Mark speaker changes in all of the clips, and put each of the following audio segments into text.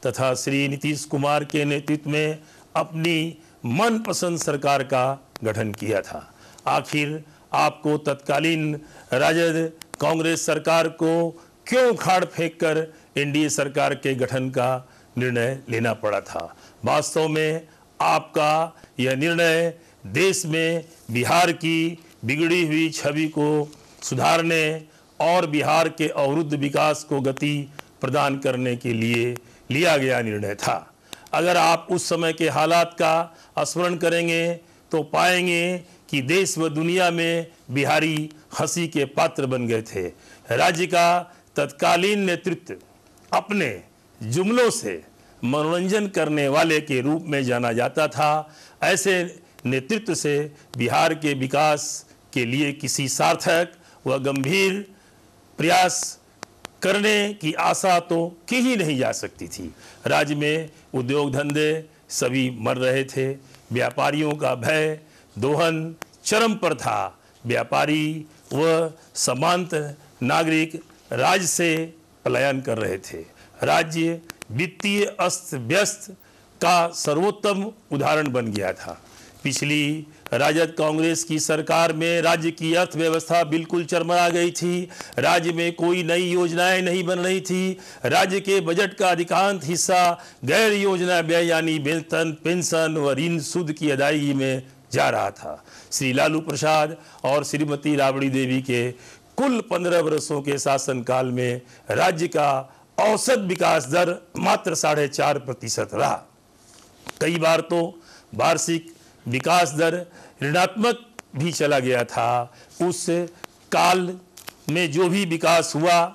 Speaker 1: तथा श्री नीतीश कुमार के नेतृत्व में अपनी मनपसंद सरकार का गठन किया था। आखिर आपको तत्कालीन राजद कांग्रेस सरकार को क्यों उखाड़ फेंक कर एनडीए सरकार के गठन का निर्णय लेना पड़ा था? वास्तव में आपका यह निर्णय देश में बिहार की बिगड़ी हुई छवि को सुधारने और बिहार के अवरुद्ध विकास को गति प्रदान करने के लिए लिया गया निर्णय था। अगर आप उस समय के हालात का स्मरण करेंगे तो पाएंगे कि देश व दुनिया में बिहारी हंसी के पात्र बन गए थे। राज्य का तत्कालीन नेतृत्व अपने जुमलों से मनोरंजन करने वाले के रूप में जाना जाता था। ऐसे नेतृत्व से बिहार के विकास के लिए किसी सार्थक व गंभीर प्रयास करने की आशा तो की ही नहीं जा सकती थी। राज्य में उद्योग धंधे सभी मर रहे थे। व्यापारियों का भय दोहन चरम पर था। व्यापारी व सामान्य नागरिक राज्य से पलायन कर रहे थे। राज्य वित्तीय अस्त व्यस्त का सर्वोत्तम उदाहरण बन गया था। पिछली राजद कांग्रेस की सरकार में राज्य की अर्थव्यवस्था बिल्कुल चरमरा गई थी। राज्य में कोई नई योजनाएं नहीं बन रही थी। राज्य के बजट का अधिकांश हिस्सा गैर योजना व्यय यानी वेतन, पेंशन व ऋण सूद की अदायगी में जा रहा था। श्री लालू प्रसाद और श्रीमती राबड़ी देवी के कुल 15 वर्षों के शासनकाल में राज्य का औसत विकास दर मात्र 4.5% रहा। कई बार तो वार्षिक विकास दर ऋणात्मक भी चला गया था। उस काल में जो भी विकास हुआ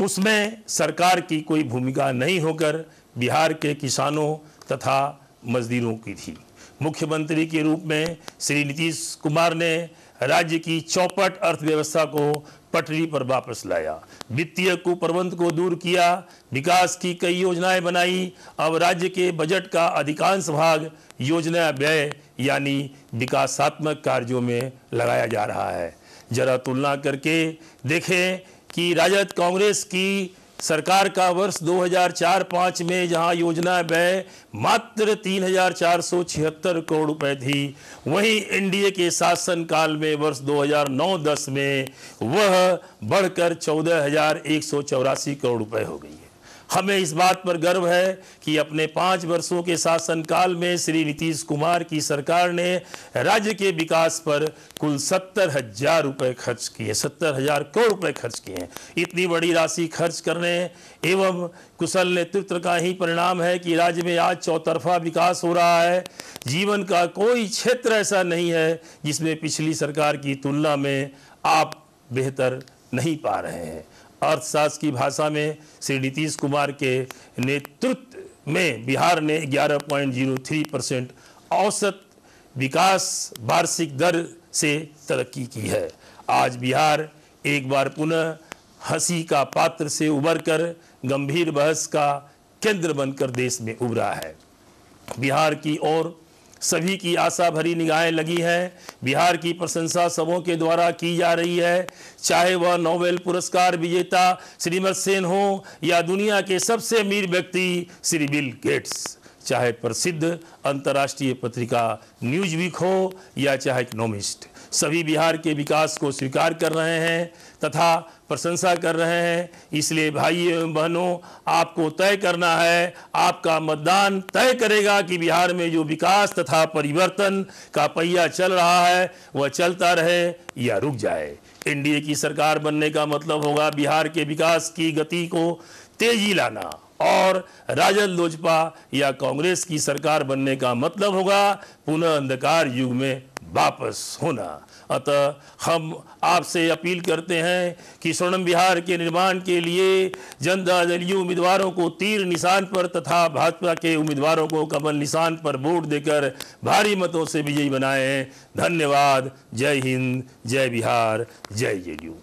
Speaker 1: उसमें सरकार की कोई भूमिका नहीं होकर बिहार के किसानों तथा मजदूरों की थी। मुख्यमंत्री के रूप में श्री नीतीश कुमार ने राज्य की चौपट अर्थव्यवस्था को पटरी पर वापस लाया। वित्तीय कुप्रबंध को दूर किया। विकास की कई योजनाएं बनाई। अब राज्य के बजट का अधिकांश भाग योजना व्यय यानी विकासात्मक कार्यों में लगाया जा रहा है। जरा तुलना करके देखें कि राजद कांग्रेस की सरकार का वर्ष 2004-05 में जहां योजना व्यय मात्र 3,476 करोड़ रुपए थी, वहीं एनडीए के शासनकाल में वर्ष 2009-10 में वह बढ़कर 14,184 करोड़ रुपए हो गई है। हमें इस बात पर गर्व है कि अपने 5 वर्षों के शासनकाल में श्री नीतीश कुमार की सरकार ने राज्य के विकास पर कुल 70,000 रुपये खर्च किए, 70,000 करोड़ रुपए खर्च किए हैं। इतनी बड़ी राशि खर्च करने एवं कुशल नेतृत्व का ही परिणाम है कि राज्य में आज चौतरफा विकास हो रहा है। जीवन का कोई क्षेत्र ऐसा नहीं है जिसमें पिछली सरकार की तुलना में आप बेहतर नहीं पा रहे हैं। अर्थशास्त्र की भाषा में श्री नीतीश कुमार के नेतृत्व में बिहार ने 11.03% औसत विकास वार्षिक दर से तरक्की की है। आज बिहार एक बार पुनः हंसी का पात्र से उभरकर गंभीर बहस का केंद्र बनकर देश में उभरा है। बिहार की ओर सभी की आशा भरी निगाहें लगी हैं। बिहार की प्रशंसा सबों के द्वारा की जा रही है, चाहे वह नोबेल पुरस्कार विजेता श्रीमती सेन हो या दुनिया के सबसे अमीर व्यक्ति श्री बिल गेट्स, चाहे प्रसिद्ध अंतर्राष्ट्रीय पत्रिका न्यूज वीक हो या चाहे इकोनॉमिस्ट। सभी बिहार के विकास को स्वीकार कर रहे हैं तथा प्रशंसा कर रहे हैं। इसलिए भाई एवं बहनों, आपको तय करना है, आपका मतदान तय करेगा कि बिहार में जो विकास तथा परिवर्तन का पहिया चल रहा है वह चलता रहे या रुक जाए। एनडीए की सरकार बनने का मतलब होगा बिहार के विकास की गति को तेजी लाना, और राजद लोजपा या कांग्रेस की सरकार बनने का मतलब होगा पुनः अंधकार युग में वापस होना। अतः हम आपसे अपील करते हैं कि स्वर्णिम बिहार के निर्माण के लिए जनता दलीय उम्मीदवारों को तीर निशान पर तथा भाजपा के उम्मीदवारों को कमल निशान पर वोट देकर भारी मतों से विजयी बनाएं। धन्यवाद। जय हिंद, जय बिहार, जय जेडीयू।